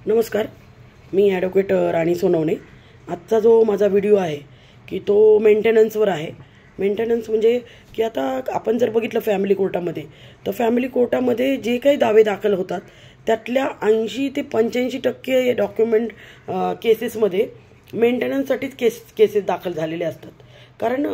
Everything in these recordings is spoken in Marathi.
नमस्कार, मी ॲडव्होकेट राणी सोनवणे। आजचा जो माझा व्हिडिओ आहे की तो मेंटेनन्सवर आहे। मेंटेनन्स म्हणजे की आता आपण जर बघितलं फॅमिली कोर्टामध्ये, तर फॅमिली कोर्टामध्ये जे काही दावे दाखल होतात त्यातल्या 80 ते 85% डॉक्युमेंट केसेसमध्ये मेंटेनन्ससाठीच केसेस दाखल झालेले असतात। कारण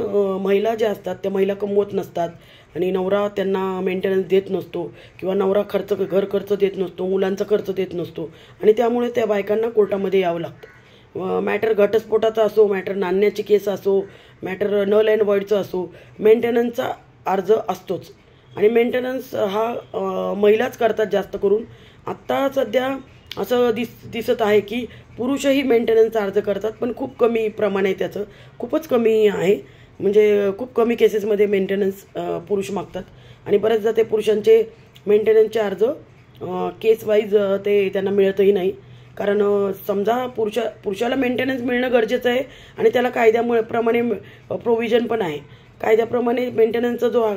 महिला ज्या असतात त्या महिला कमवत नसतात आणि नवरा त्यांना मेंटेनन्स देत नसतो किंवा नवरा घर खर्च देत नसतो, मुलांचा खर्च देत नसतो आणि त्यामुळे त्या बायकांना कोर्टामध्ये यावं लागतं। मॅटर घटस्फोटाचा असो, मॅटर नाण्याची केस असो, मॅटर नल अँड वॉइडचं असो, मेंटेनन्सचा अर्ज असतोच आणि मेंटेनन्स हा महिलाच करतात जास्त करून। आत्ता सध्या असं दिसत आहे की पुरुषही मेंटेनन्सचा अर्ज करतात, पण खूप कमी प्रमाण आहे, त्याचं खूपच कमी आहे। म्हणजे खूप कमी केसेसमध्ये मेंटेनन्स पुरुष मागतात आणि बऱ्याचदा ते पुरुषांचे मेंटेनन्सचे अर्ज केस वाईज ते त्यांना मिळतही नाही। कारण समजा पुरुषाला मेंटेनन्स मिळणं गरजेचं आहे आणि त्याला कायद्याप्रमाणे प्रोव्हिजन पण आहे। कायद्याप्रमाणे मेंटेनन्सचा जो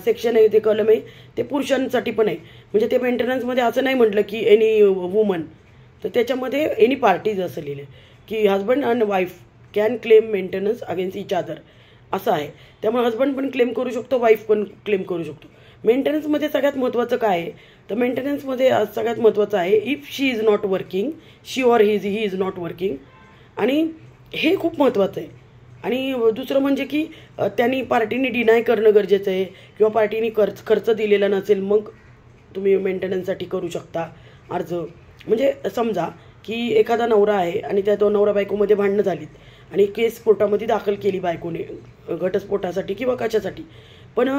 सेक्शन आहे, ते कलम आहे, ते पुरुषांसाठी पण आहे। म्हणजे ते मेंटेनन्समध्ये असं नाही म्हटलं की एनी वुमन, तर त्याच्यामध्ये एनी पार्टीज असं लिहिलं की husband and wife can claim maintenance against each other असं आहे। त्यामुळे हजबंड पण क्लेम करू शकतो, वाईफ पण क्लेम करू शकतो। मेंटेनन्समध्ये सगळ्यात महत्त्वाचं काय आहे, तर मेंटेनन्समध्ये सगळ्यात महत्त्वाचं आहे if she is not working, she or he is not working, आणि हे खूप महत्त्वाचं आहे। आणि दुसरं म्हणजे की त्यांनी पार्टीने डिनाय करणं गरजेचं आहे किंवा पार्टीने खर्च दिलेला नसेल, मग तुम्ही मेंटेनन्ससाठी करू शकता अर्ज। म्हणजे समजा की एखादा नवरा आहे आणि त्या दोन नवरा बायकोमध्ये भांडणं झालीत आणि केस कोर्टामध्ये दाखल केली बायकोने घटस्फोटासाठी किंवा कशासाठी, पण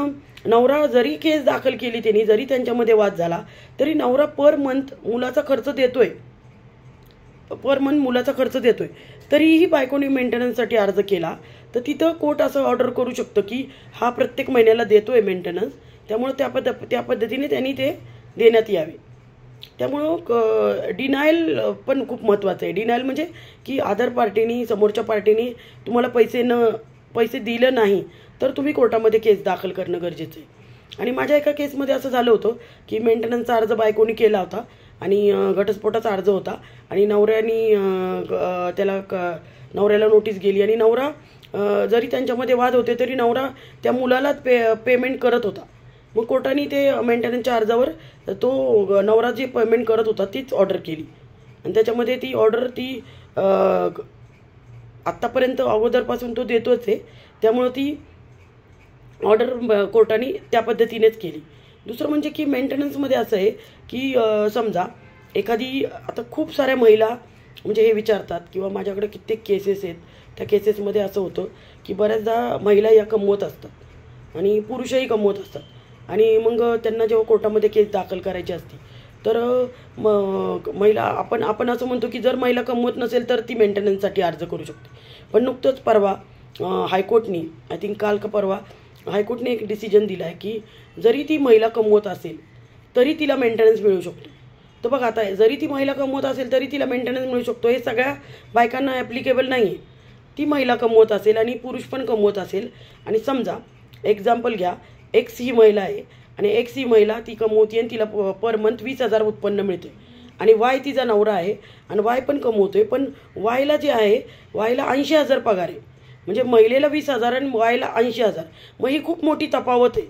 नवरा जरी केस दाखल केली त्यांनी, जरी त्यांच्यामध्ये वाद झाला, तरी नवरा पर मंथ मुलाचा खर्च देतोय, तरीही बायकोने मेंटेनन्ससाठी अर्ज केला तर तिथं कोर्ट असं ऑर्डर करू शकतं की हा प्रत्येक महिन्याला देतोय मेंटेनन्स, त्यामुळे त्या पद्धतीने त्यांनी ते देण्यात यावे। त्यामुळं डिनायल पण खूप महत्त्वाचं आहे। डिनायल म्हणजे की अदर पार्टीनी, समोरच्या पार्टीने तुम्हाला पैसे दिलं नाही तर तुम्ही कोर्टामध्ये केस दाखल करणं गरजेचं आहे। आणि माझ्या एका केसमध्ये असं झालं होतं की मेंटेनन्सचा अर्ज बायकोनी केला होता आणि घटस्फोटाचा अर्ज होता आणि नवऱ्याला नोटीस गेली आणि नवरा जरी त्यांच्यामध्ये वाद होते तरी नवरा त्या मुलालाच पेमेंट करत होता। मग कोर्टाने ते मेंटेनन्सच्या अर्जावर तो नवरा जे पेमेंट करत होता तीच ऑर्डर केली आणि त्याच्यामध्ये ती ऑर्डर आत्तापर्यंत अगोदरपासून तो देतोच आहे, त्यामुळं ती ऑर्डर कोर्टाने त्या पद्धतीनेच केली। दुसरं म्हणजे की मेंटेनन्समध्ये असं आहे की समजा एखादी, आता खूप साऱ्या महिला म्हणजे हे विचारतात किंवा माझ्याकडे कित्येक केसेस आहेत, त्या केसेसमध्ये असं होतं की बऱ्याचदा महिला या कमवत असतात आणि पुरुषही कमवत असतात आणि मग त्यांना जेव्हा कोर्टामध्ये केस दाखल करायची असते तर महिला आपण असं म्हणतो की जर महिला कमवत नसेल तर ती मेंटेनन्ससाठी अर्ज करू शकते। पण नुकतंच परवा हायकोर्टनी, आय थिंक काल का परवा, हायकोर्टने एक डिसिजन दिला आहे की जरी ती महिला कमवत असेल तरी तिला मेंटेनन्स मिळू शकतो। तर बघा, आता जरी ती महिला कमवत असेल तरी तिला मेंटेनन्स मिळू शकतो, हे सगळ्या बायकांना ॲप्लिकेबल नाही आहे। ती महिला कमवत असेल आणि पुरुष पण कमवत असेल आणि समजा एक्झाम्पल घ्या, एक्स ही महिला आहे आणि एक्स ही महिला ती कमवते आणि तिला पर मंथ 20,000 उत्पन्न मिळते आणि वाय तिचा नवरा आहे आणि वाय पण कमवतोय, पण वायला जे आहे, वायला 80,000 पगार आहे। म्हणजे महिलेला 20,000 आणि वायला 80,000, मग ही खूप मोठी तफावत आहे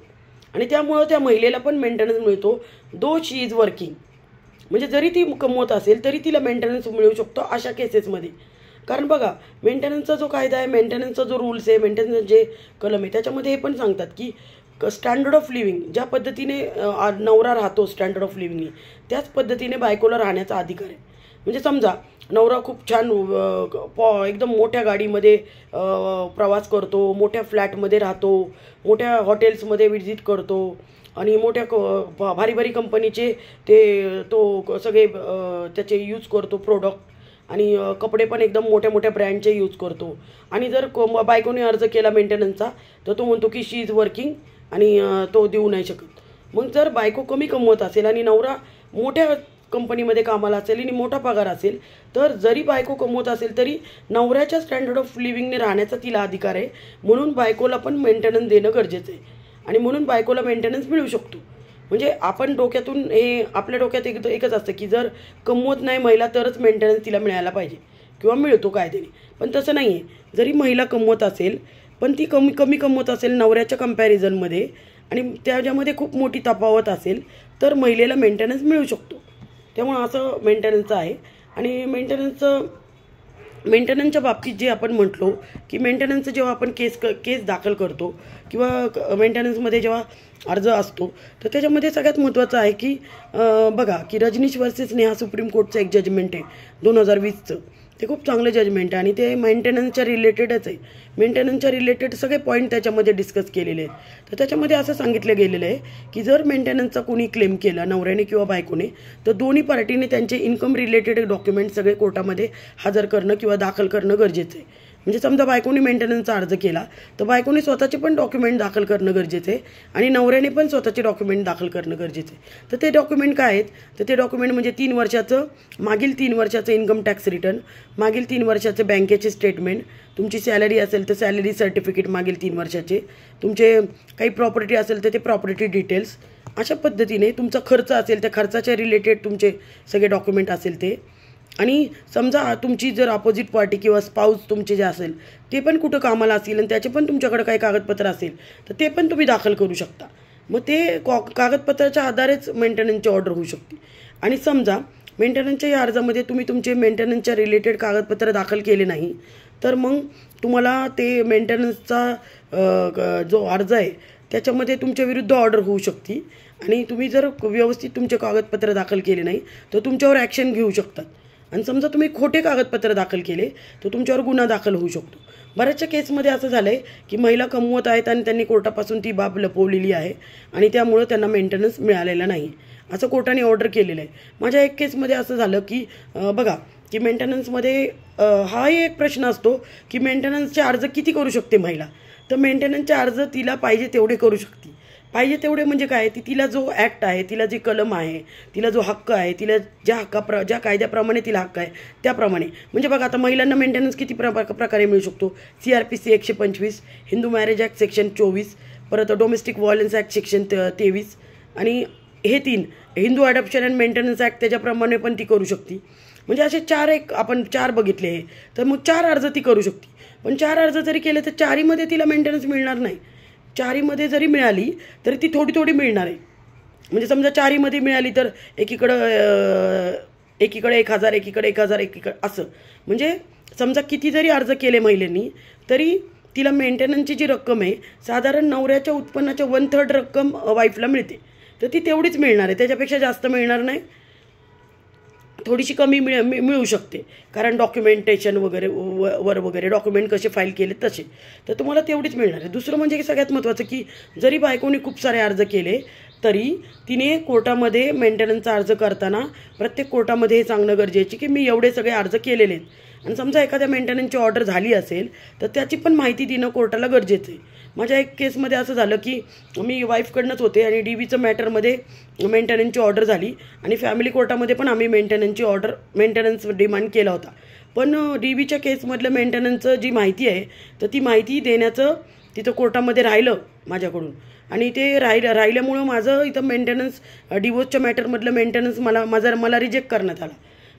आणि त्यामुळं त्या महिलेला पण मेंटेनन्स मिळतो दो शी इज वर्किंग। म्हणजे जरी ती कमवत असेल तरी तिला मेंटेनन्स मिळू शकतो अशा केसेसमध्ये। कारण बघा, मेंटेनन्सचा जो कायदा आहे, मेंटेनन्सचा जो रूल्स आहे, मेंटेनन्स जे कलम आहे, त्याच्यामध्ये हे पण सांगतात की स्टँडर्ड ऑफ लिव्हिंग, ज्या पद्धतीने नवरा राहतो स्टँडर्ड ऑफ लिव्हिंगनी, त्याच पद्धतीने बायकोला राहण्याचा अधिकार आहे। म्हणजे समजा नवरा खूप छान एकदम मोठ्या गाडीमध्ये प्रवास करतो, मोठ्या फ्लॅटमध्ये राहतो, मोठ्या हॉटेल्समध्ये व्हिजिट करतो आणि मोठ्या भारी भारी कंपनीचे तो सगळे त्याचे यूज करतो प्रोडक्ट आणि कपडे पण एकदम मोठ्या मोठ्या ब्रँडचे यूज करतो आणि जर बायकोने अर्ज केला मेंटेनन्सचा तर तो म्हणतो की शी इज वर्किंग आणि तो देऊ नाही शकत। मग जर बायको कमी कमवत असेल आणि नवरा मोठ्या कंपनीमध्ये कामाला असेल आणि मोठा पगार असेल, तर जरी बायको कमवत असेल तरी नवऱ्याच्या स्टँडर्ड ऑफ लिव्हिंगने राहण्याचा तिला अधिकार आहे, म्हणून बायकोला पण मेंटेनन्स देणं गरजेचं आहे आणि म्हणून बायकोला मेंटेनन्स मिळू शकतो। म्हणजे आपण डोक्यातून हे आपल्या डोक्यात एकच असतं की जर कमवत नाही महिला तरच मेंटेनन्स तिला मिळायला पाहिजे किंवा मिळतो कायद्याने. पण तसं नाही आहे. जरी महिला कमवत असेल पण ती कमी कमवत असेल नवऱ्याच्या कंपॅरिझनमध्ये आणि त्याच्यामध्ये खूप मोठी तफावत असेल तर महिलेला मेंटेनन्स मिळू शकतो. त्यामुळं असं मेंटेनन्सचं आहे. आणि मेंटेनन्सच्या बाबतीत जे आपण म्हटलो की मेंटेनन्सचं जेव्हा आपण केस दाखल करतो किंवा मेंटेनन्समध्ये जेव्हा अर्ज असतो तर त्याच्यामध्ये सगळ्यात महत्त्वाचं आहे की बघा की रजनीश वर्सेस नेहा सुप्रीम कोर्टचं एक जजमेंट आहे 2020चं. ते खूप चांगलं जजमेंट आहे आणि ते मेंटेनन्सच्या रिलेटेडच आहे. मेंटेनन्सच्या रिलेटेड सगळे पॉईंट त्याच्यामध्ये डिस्कस केलेले आहेत. तर त्याच्यामध्ये असं सांगितलं गेलेलं आहे की जर मेंटेनन्सचा कोणी क्लेम केला नवऱ्याने किंवा बायकोने तर दोन्ही पार्टीने त्यांचे इन्कम रिलेटेड डॉक्युमेंट सगळे कोर्टामध्ये हजर करणं किंवा दाखल करणं गरजेचं आहे. म्हणजे समजा बायकोने मेंटेनन्सचा अर्ज केला तर बायकोने स्वतःचे पण डॉक्युमेंट दाखल करणं गरजेचं आहे आणि नवऱ्याने पण स्वतःचे डॉक्युमेंट दाखल करणं गरजेचं आहे. तर ते डॉक्युमेंट काय आहेत तर ते डॉक्युमेंट म्हणजे मागील 3 वर्षाचं इन्कम टॅक्स रिटर्न, मागील 3 वर्षाचे बँकेचे स्टेटमेंट, तुमची सॅलरी असेल तर सॅलरी सर्टिफिकेट मागील 3 वर्षाचे, तुमचे काही प्रॉपर्टी असेल तर ते प्रॉपर्टी डिटेल्स, अशा पद्धतीने तुमचा खर्च असेल त्या खर्चाच्या रिलेटेड तुमचे सगळे डॉक्युमेंट असेल ते. आणि समजा तुमची जर अपोजिट पार्टी किंवा स्पाऊस तुमचे जे असेल ते पण कुठं कामाला असेल आणि त्याचे पण तुमच्याकडे काही कागदपत्र असेल तर ते पण तुम्ही दाखल करू शकता. मग ते कागदपत्राच्या आधारेच मेंटेनन्सची ऑर्डर होऊ शकते. आणि समजा मेंटेनन्सच्या या अर्जामध्ये तुम्ही तुमचे मेंटेनन्सच्या रिलेटेड कागदपत्र दाखल केले नाही तर मग तुम्हाला ते मेंटेनन्सचा जो अर्ज आहे त्याच्यामध्ये तुमच्या विरुद्ध ऑर्डर होऊ शकते. आणि तुम्ही जर व्यवस्थित तुमचे कागदपत्र दाखल केले नाही तर तुमच्यावर ॲक्शन घेऊ शकतात. आणि समजा तुम्ही खोटे कागदपत्र दाखल केले तर तुमच्यावर गुन्हा दाखल होऊ शकतो. बऱ्याचशा केसमध्ये असं झालं आहे की महिला कमवत आहेत आणि त्यांनी कोर्टापासून ती बाब लपवलेली आहे आणि त्यामुळं त्यांना मेंटेनन्स मिळालेला नाही असं कोर्टाने ऑर्डर केलेलं आहे. माझ्या एक केसमध्ये असं झालं की बघा की मेंटेनन्समध्ये हाही एक प्रश्न असतो की मेंटेनन्सचे अर्ज किती करू शकते महिला. तर मेंटेनन्सचे अर्ज तिला पाहिजे तेवढे करू शकते. पाहिजे तेवढे म्हणजे काय तिला जो ॲक्ट आहे, तिला जे कलम आहे, तिला जो हक्क आहे, तिला ज्या कायद्याप्रमाणे तिला हक्क आहे त्याप्रमाणे. म्हणजे बघा आता महिलांना मेंटेनन्स किती प्रकारे मिळू शकतो. CRPC 125, Hindu marriage act section 24, परत डोमेस्टिक व्हायलन्स ॲक्ट सेक्शन 23 आणि हे 3 Hindu adoption and maintenance act त्याच्याप्रमाणे पण ती करू शकते. म्हणजे असे आपण 4 बघितले आहे तर मग 4 अर्ज ती करू शकते. पण 4 अर्ज जरी केले तर 4मध्ये तिला मेंटेनन्स मिळणार नाही. 4मध्ये जरी मिळाली तरी ती थोडी मिळणार आहे. म्हणजे समजा 4मध्ये मिळाली तर एकीकडे 1000, एकीकडे 1000, एकीकडे असं. म्हणजे समजा किती जरी अर्ज केले महिलांनी तरी तिला मेंटेनन्सची जी रक्कम आहे साधारण नवऱ्याच्या उत्पन्नाच्या 1/3 रक्कम वाईफला मिळते. तर ती तेवढीच मिळणार आहे, त्याच्यापेक्षा जास्त मिळणार नाही. थोडीशी कमी मिळू शकते कारण डॉक्युमेंटेशन वगैरे डॉक्युमेंट कसे फाईल केले तसे. तर तुम्हाला तेवढीच मिळणार आहे. दुसरं म्हणजे सगळ्यात महत्त्वाचं की जरी बायकोने खूप सारे अर्ज केले तरी तिने कोर्टामध्ये मेंटेनन्सचा अर्ज करताना प्रत्येक कोर्टामध्ये हे सांगणं गरजेचे की मी एवढे सगळे अर्ज केलेले आहेत. आणि समजा एखाद्या मेंटेनन्सची ऑर्डर झाली असेल तर त्याची पण माहिती देणं कोर्टाला गरजेचं आहे. माझ्या एक केसमध्ये असं झालं की मी वाईफकडनंच होते आणि DBचं मॅटरमध्ये मेंटेनन्सची ऑर्डर झाली आणि फॅमिली कोर्टामध्ये पण आम्ही मेंटेनन्स डिमांड केला होता. पण DBच्या केसमधलं मेंटेनन्सचं जी माहिती आहे तर ती माहिती देण्याचं तिथं कोर्टामध्ये राहिलं माझ्याकडून आणि ते राहिल्यामुळं माझं इथं मेंटेनन्स डिवोर्सच्या मॅटरमधलं मेंटेनन्स मला रिजेक्ट करण्यात आला.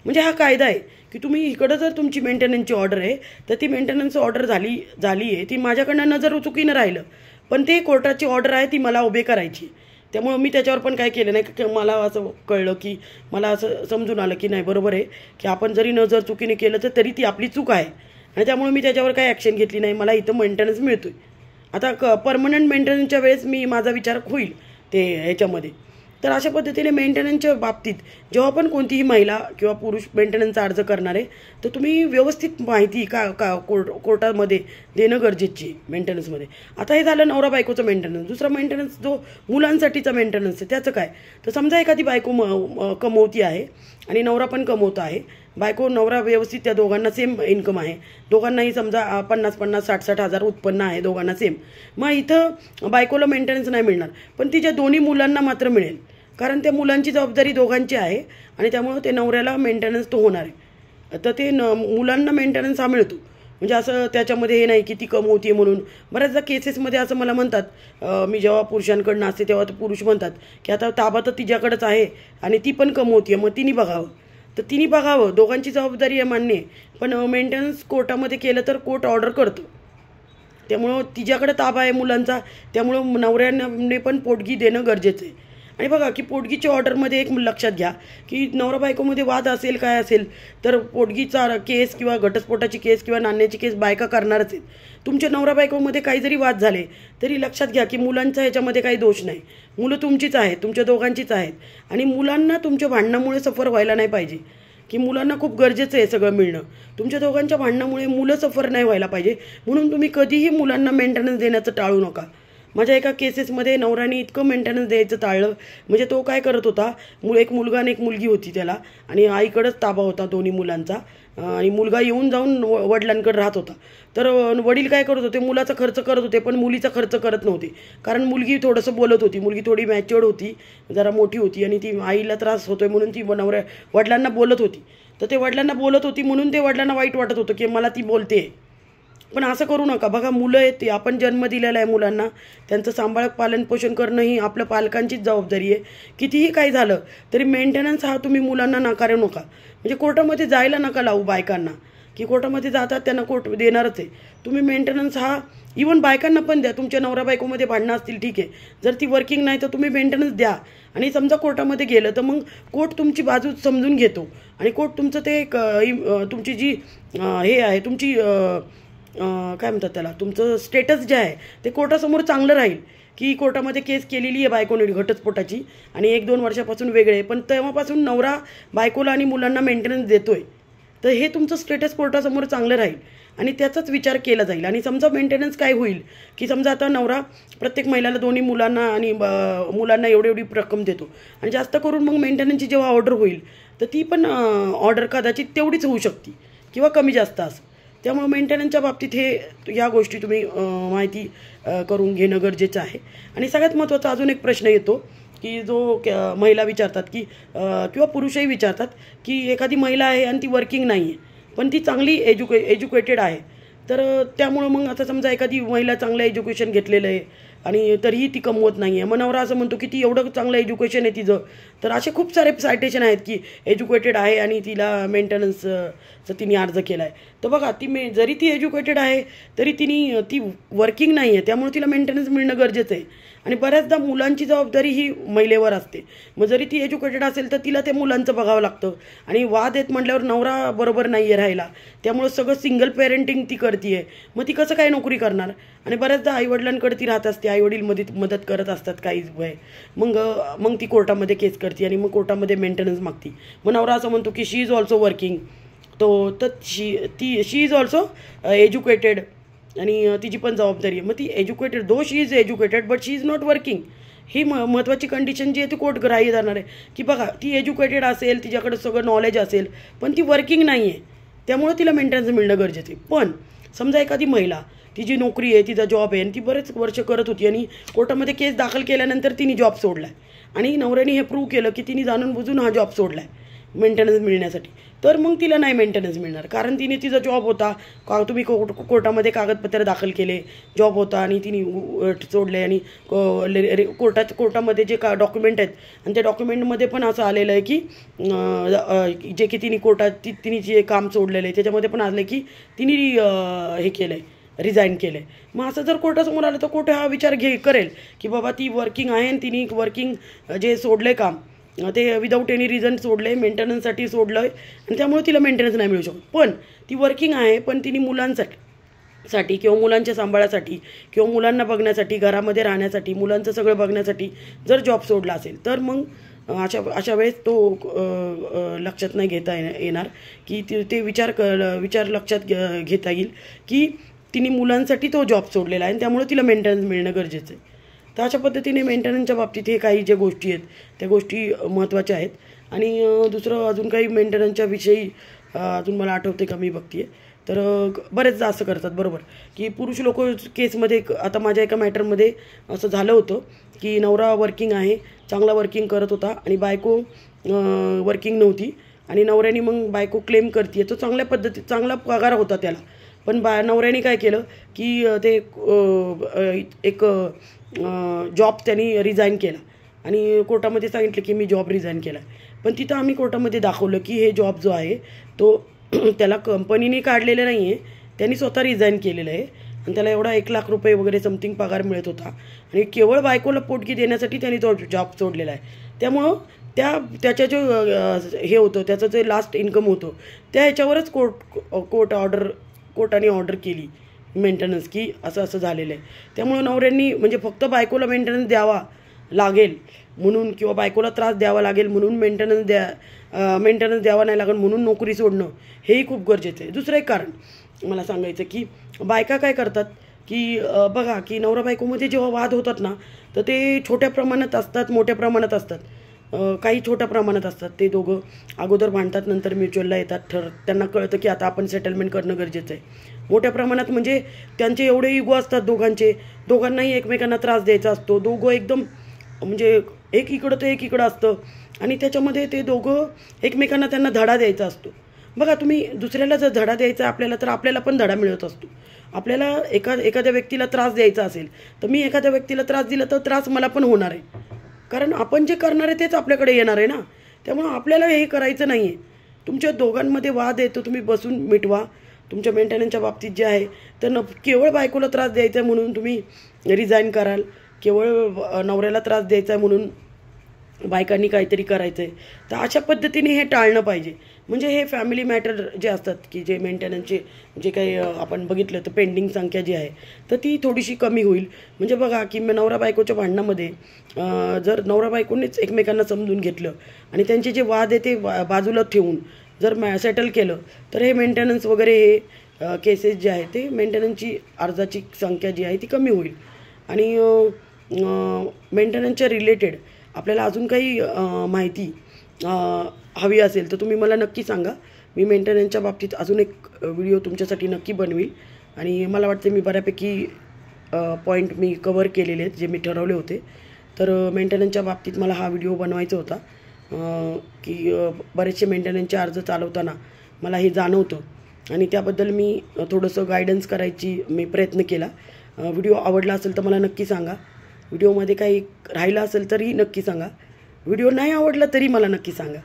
म्हणजे हा कायदा आहे की तुम्ही इकडं जर तुमची मेंटेनन्सची ऑर्डर आहे तर ती मेंटेनन्स ऑर्डर झाली आहे ती माझ्याकडनं नजर चुकीनं राहिलं पण ते कोर्टाची ऑर्डर आहे ती मला उभे करायची. त्यामुळं मी त्याच्यावर पण काय केलं नाही की मला असं कळलं की मला असं समजून आलं की नाही बरोबर आहे की आपण जरी नजर चुकीने केलं तर तरी ती आपली चूक आहे आणि त्यामुळे मी त्याच्यावर काही ॲक्शन घेतली नाही. मला इथं मेंटेनन्स मिळतो आहे. आता परमनंट मेंटेनन्सच्या वेळेस माझा विचार होईल ते ह्याच्यामध्ये. तर अशा पद्धतीने मेंटेनन्सच्या बाबतीत जेव्हा पण कोणतीही महिला किंवा पुरुष मेंटेनन्सचा अर्ज करणार आहे तर तुम्ही व्यवस्थित माहिती कोर्टामध्ये देणं गरजेची आहे मेंटेनन्समध्ये. आता हे झालं नवरा बायकोचं मेंटेनन्स. दुसरा मेंटेनन्स जो मुलांसाठीचा मेंटेनन्स आहे त्याचं काय तर समजा एखादी बायको कमवती आहे आणि नवरा पण कमवता आहे. नवरा व्यवस्थित त्या दोघांना सेम इन्कम आहे. दोघांनाही समजा 50-50, 60-60 हजार उत्पन्न आहे दोघांना सेम. मग इथं बायकोला मेंटेनन्स नाही मिळणार पण तिच्या दोन्ही मुलांना मात्र मिळेल कारण त्या मुलांची जबाबदारी दोघांची आहे आणि त्यामुळं ते नवऱ्याला मेंटेनन्स तो होणार आहे. तर ते मुलांना मेंटेनन्स हा मिळतो म्हणजे असं त्याच्यामध्ये हे नाही की ती कमवते म्हणून. बऱ्याचदा केसेसमध्ये असं मला म्हणतात, मी जेव्हा पुरुषांकडनं असते तेव्हा ते पुरुष म्हणतात की आता ताबा तर तिच्याकडेच आहे आणि ती पण कमवते, मग तिने बघावं. तर तिने बघावं, दोघांची जबाबदारी आहे मान्य आहे, पण मेंटेनन्स कोर्टामध्ये केलं तर कोर्ट ऑर्डर करतो. त्यामुळं तिच्याकडे ताबा आहे मुलांचा, त्यामुळं नवऱ्याने पण पोटगी देणं गरजेचं आहे. आणि बघा की पोटगीच्या ऑर्डरमध्ये एक लक्षात घ्या की नवरा बायकोमध्ये वाद असेल काय असेल तर पोटगीचा केस किंवा घटस्फोटाची केस किंवा नाण्याची केस बायका करणारच आहेत. तुमच्या नवरा बायकोमध्ये काही जरी वाद झाले तरी लक्षात घ्या की मुलांचा ह्याच्यामध्ये काही दोष नाही. मुलं तुमचीच आहेत, तुमच्या दोघांचीच आहेत आणि मुलांना तुमच्या भांडणामुळे सफर व्हायला नाही पाहिजे. की मुलांना खूप गरजेचं आहे सगळं मिळणं. तुमच्या दोघांच्या भांडणामुळे मुलं सफर नाही व्हायला पाहिजे, म्हणून तुम्ही कधीही मुलांना मेंटेनन्स देण्याचं टाळू नका. माझ्या एका केसेसमध्ये नवऱ्याने इतकं मेंटेनन्स द्यायचं टाळलं, म्हणजे तो काय करत होता, एक मुलगा आणि एक मुलगी होती त्याला, आणि आईकडेच ताबा होता दोन्ही मुलांचा, आणि मुलगा येऊन जाऊन वडिलांकडे राहत होता. तर वडील काय करत होते, मुलाचा खर्च करत होते पण मुलीचा खर्च करत नव्हते, कारण मुलगी थोडंसं बोलत होती. मुलगी थोडी मॅच्युअर्ड होती, जरा मोठी होती, आणि ती आईला त्रास होतोय म्हणून ती वडिलांना बोलत होती. तर ते वडिलांना बोलत होती म्हणून ते वडिलांना वाईट वाटत होतं की मला ती बोलते. पण असं करू नका. बघा, मुलं आहेत ती, आपण जन्म दिलेला आहे मुलांना, त्यांचं सांभाळ पालनपोषण करणं ही आपल्या पालकांचीच जबाबदारी आहे. कितीही काही झालं तरी मेंटेनन्स हा तुम्ही मुलांना नाकारू नका. म्हणजे कोर्टामध्ये जायला नका लावू बायकांना, की कोर्टामध्ये जातात त्यांना कोर्ट देणारच आहे. तुम्ही मेंटेनन्स हा इवन बायकांना पण द्या. तुमच्या नवरा बायकोमध्ये भांडणं असतील ठीक आहे, जर ती वर्किंग नाही तर तुम्ही मेंटेनन्स द्या. आणि समजा कोर्टामध्ये गेलं तर मग कोर्ट तुमची बाजू समजून घेतो आणि कोर्ट तुमचं ते तुमची जी हे आहे तुमची काय म्हणतात त्याला, तुमचं स्टेटस जे आहे ते कोर्टासमोर चांगलं राहील. की कोर्टामध्ये केस केलेली आहे बायकोने घटस्फोटाची आणि 1-2 वर्षापासून वेगळे, पण तेव्हापासून नवरा बायकोला आणि मुलांना मेंटेनन्स देतोय, तर हे तुमचं स्टेटस कोर्टासमोर चांगलं राहील आणि त्याचाच विचार केला जाईल. आणि समजा मेंटेनन्स काय होईल की समजा आता नवरा प्रत्येक महिलाला दोन्ही मुलांना आणि मुलांना एवढी रक्कम देतो आणि जास्त करून मग मेंटेनन्सची जेव्हा ऑर्डर होईल तर ती पण ऑर्डर कदाचित तेवढीच होऊ शकते किंवा कमी जास्त असं. त्यामुळे मेंटेनन्सच्या बाबतीत ह्या गोष्टी तुम्ही माहिती करून घेणं गरजेचं आहे. आणि सगळ्यात महत्त्वाचा अजून एक प्रश्न येतो की जो महिला विचारतात की किंवा पुरुषही विचारतात की एखादी महिला आहे आणि ती वर्किंग नाही आहे पण ती चांगली एज्युकेटेड आहे, तर त्यामुळं मग आता समजा एखादी महिला चांगलं एज्युकेशन घेतलेलं आहे आणि तरीही ती कमवत नाही आहे, मग नवरा असं म्हणतो की ती एवढं चांगलं एज्युकेशन आहे तिचं, तर असे खूप सारे सायटेशन आहेत की एज्युकेटेड आहे आणि तिला मेंटेनन्सचा तिने अर्ज केला आहे. तर बघा, जरी ती एज्युकेटेड आहे तरी ती वर्किंग नाही आहे, त्यामुळे तिला मेंटेनन्स मिळणं गरजेचं आहे. आणि बऱ्याचदा मुलांची जबाबदारी ही महिलेवर असते. मग जरी ती एज्युकेटेड असेल तर तिला ते मुलांचं बघावं लागतं आणि वाद येत म्हटल्यावर नवरा बरोबर नाही आहे राहायला, त्यामुळं सगळं सिंगल पेरेंटिंग ती करते आहे. मग ती कसं काय नोकरी करणार? आणि बऱ्याचदा आईवडिलांकडे ती राहत असते, आईवडील मदत करत असतात काही वय, मग ती कोर्टामध्ये केस करते आणि मग कोर्टामध्ये मेंटेनन्स मागते. मग नवरा असं म्हणतो की शी इज ऑल्सो वर्किंग, तर शी इज ऑल्सो एज्युकेटेड आणि तिची पण जबाबदारी आहे. मग ती educated, though she is educated but she is not working, ही महत्त्वाची कंडिशन जी आहे ती कोर्ट ग्राह्य धरणार आहे. की बघा, ती एज्युकेटेड असेल, तिच्याकडे सगळं नॉलेज असेल, पण ती वर्किंग नाही आहे, त्यामुळे तिला मेंटेनन्स मिळणं गरजेचं आहे. पण समजा एखादी महिला, तिची नोकरी आहे, तिचा जॉब आहे आणि ती बरेच वर्ष करत होती आणि कोर्टामध्ये केस दाखल केल्यानंतर तिने जॉब सोडला आहे आणि नवऱ्याने हे प्रूव्ह केलं की तिने जाणून बुजून हा जॉब सोडला आहे मेंटेनन्स मिळण्यासाठी, तर मग तिला नाही मेंटेनन्स मिळणार. कारण तिने तिचा जॉब होता, तुम्ही कोर्टामध्ये कागदपत्र दाखल केले, जॉब होता आणि तिने सोडले आणि कोर्टामध्ये जे डॉक्युमेंट आहेत आणि त्या डॉक्युमेंटमध्ये पण असं आलेलं आहे की जे की तिने जे काम सोडलेलं आहे त्याच्यामध्ये पण आलं की तिने हे केलं आहे, रिझाईन केलं आहे. मग असं जर कोर्टासमोर आलं तर कोर्ट हा विचार करेल की बाबा ती वर्किंग आहे आणि तिने वर्किंग जे सोडलं आहे काम ते विदाऊट एनी रिझन सोडलं आहे, मेंटेनन्ससाठी सोडलं आहे आणि त्यामुळे तिला मेंटेनन्स नाही मिळू शकत. पण ती वर्किंग आहे, पण तिने मुलांसाठी किंवा मुलांच्या सांभाळासाठी किंवा मुलांना बघण्यासाठी, घरामध्ये राहण्यासाठी, मुलांचं सगळं बघण्यासाठी जर जॉब सोडला असेल तर मग अशा वेळेस तो लक्षात नाही घेता येणार की ते विचार लक्षात घेता येईल की तिने मुलांसाठी तो जॉब सोडलेला आहे आणि त्यामुळे तिला मेंटेनन्स मिळणं गरजेचं आहे. तर अशा पद्धतीने मेंटेनन्सच्या बाबतीत हे काही ज्या गोष्टी आहेत त्या गोष्टी महत्त्वाच्या आहेत. आणि दुसरं अजून काही मेंटेनन्सच्या विषयी अजून मला आठवते का मी बघते, तर बरेचदा असं करतात बरोबर की पुरुष लोक केसमध्ये, आता माझ्या एका मॅटरमध्ये असं झालं होतं की नवरा वर्किंग आहे, चांगला वर्किंग करत होता आणि बायको वर्किंग नव्हती आणि नवऱ्याने मग बायको क्लेम करते, तो चांगल्या पद्धतीत चांगला पगार होता त्याला, पण नवऱ्याने काय केलं की ते एक जॉब त्यांनी रिझाईन केला आणि कोर्टामध्ये सांगितलं की मी जॉब रिझाईन केला. पण तिथं आम्ही कोर्टामध्ये दाखवलं की हे जॉब जो आहे तो त्याला कंपनीने काढलेलं नाही आहे, त्यांनी स्वतः रिझाईन केलेलं आहे आणि त्याला एवढा 1 लाख रुपये वगैरे समथिंग पगार मिळत होता आणि केवळ बायकोला पोटगी देण्यासाठी त्यांनी तो जॉब सोडलेला आहे. त्यामुळं त्याच्या जो हे होतं त्याचं जे लास्ट इन्कम होतं त्या ह्याच्यावरच कोर्टाने ऑर्डर केली मेंटेनन्स की असं असं झालेलं आहे. त्यामुळं नवऱ्यांनी म्हणजे फक्त बायकोला मेंटेनन्स द्यावा लागेल म्हणून किंवा बायकोला त्रास द्यावा लागेल म्हणून मेंटेनन्स द्यावा नाही लागेल म्हणून नोकरी सोडणं हेही खूप गरजेचं आहे. दुसरं एक कारण मला सांगायचं की बायका काय करतात की बघा की नवरा बायकोमध्ये जेव्हा वाद होतात ना तर ते छोट्या प्रमाणात असतात, मोठ्या प्रमाणात असतात. काही छोट्या प्रमाणात असतात. ते दोघं अगोदर भांडतात, नंतर म्युच्युअलला येतात, त्यांना कळतं की आता आपण सेटलमेंट करणं गरजेचं आहे. मोठ्या प्रमाणात म्हणजे त्यांचे एवढे इगो असतात दोघांनाही एकमेकांना त्रास द्यायचा असतो. दोघं एकदम म्हणजे एक इकडं तर एक इकडं असतं आणि त्याच्यामध्ये ते दोघं एकमेकांना त्यांना धडा द्यायचा असतो. बघा तुम्ही दुसऱ्याला जर धडा द्यायचा आपल्याला तर आपल्याला पण धडा मिळत असतो. आपल्याला एखाद्या व्यक्तीला त्रास द्यायचा असेल तर मी एखाद्या व्यक्तीला त्रास दिला तर त्रास मला पण होणार आहे, कारण आपण जे करणार आहे तेच आपल्याकडे येणार आहे ना. त्यामुळं आपल्याला हे करायचं नाही आहे. तुमच्या दोघांमध्ये वाद येतो तुम्ही बसून मिटवा. तुमच्या मेंटेनन्सच्या बाबतीत जे आहे तर केवळ बायकोला त्रास द्यायचा आहे म्हणून तुम्ही रिझाईन कराल, केवळ नवऱ्याला त्रास द्यायचा आहे म्हणून बायकांनी काहीतरी करायचं आहे. तर अशा पद्धतीने हे टाळणं पाहिजे. म्हणजे हे फॅमिली मॅटर जे असतात की जे मेंटेनन्सचे जे काही आपण बघितलं तर पेंडिंग संख्या जी आहे तर ती थोडीशी कमी होईल. म्हणजे बघा की नवरा बायकोच्या भांडणामध्ये जर नवरा बायकोनेच एकमेकांना समजून घेतलं आणि त्यांचे जे वाद आहे ते बाजूला ठेवून जर सेटल केलं तर हे मेंटेनन्स वगैरे हे केसेस जे आहे ते मेंटेनन्सची अर्जाची संख्या जी आहे ती कमी होईल. आणि मेंटेनन्सच्या रिलेटेड आपल्याला अजून काही माहिती हवी असेल तर तुम्ही मला नक्की सांगा. मी मेंटेनन्सच्या बाबतीत अजून एक व्हिडिओ तुमच्यासाठी नक्की बनवील आणि मला वाटते मी बऱ्यापैकी पॉईंट मी कव्हर केलेले आहेत जे मी ठरवले होते. तर मेंटेनन्सच्या बाबतीत मला हा व्हिडिओ बनवायचा होता की बरेचसे मेंटेनन्सचे अर्ज चालवताना मला हे जाणवतं आणि त्याबद्दल मी थोडंसं गायडन्स करायची मी प्रयत्न केला. व्हिडिओ आवडला असेल तर मला नक्की सांगा. व्हिडिओमध्ये काही राहिलं असेल तरी नक्की सांगा. व्हिडिओ नाही आवडला तरी मला नक्की सांगा,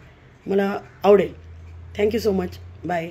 मला आवडेल. Thank you so much. बाय.